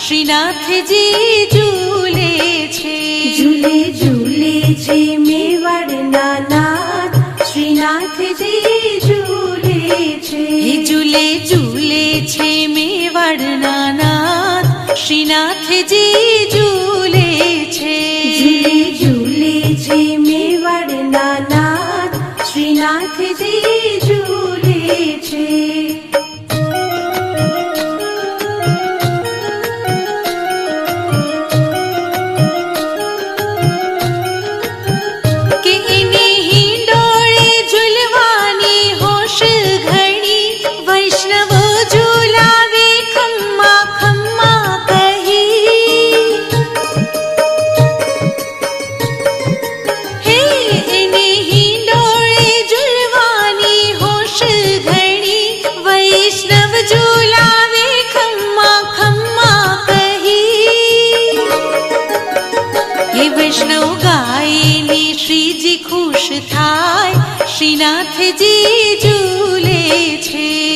શ્રીનાથજી ઝૂલે છે, ઝૂલે ઝૂલે છે મેવાડના નાથ, શ્રીનાથજી ઝૂલે છે. ઝૂલે ઝૂલે છે મેવાડના નાથ, શ્રીનાથજી ઝૂલે છે. ઝૂલે ઝૂલે છે મેવાડના નાથ, શ્રીનાથજી ઝૂલે છે. વૈષ્ણવ ગાયને શ્રીજી ખુશ થાય, શ્રીનાથજી ઝૂલે છે.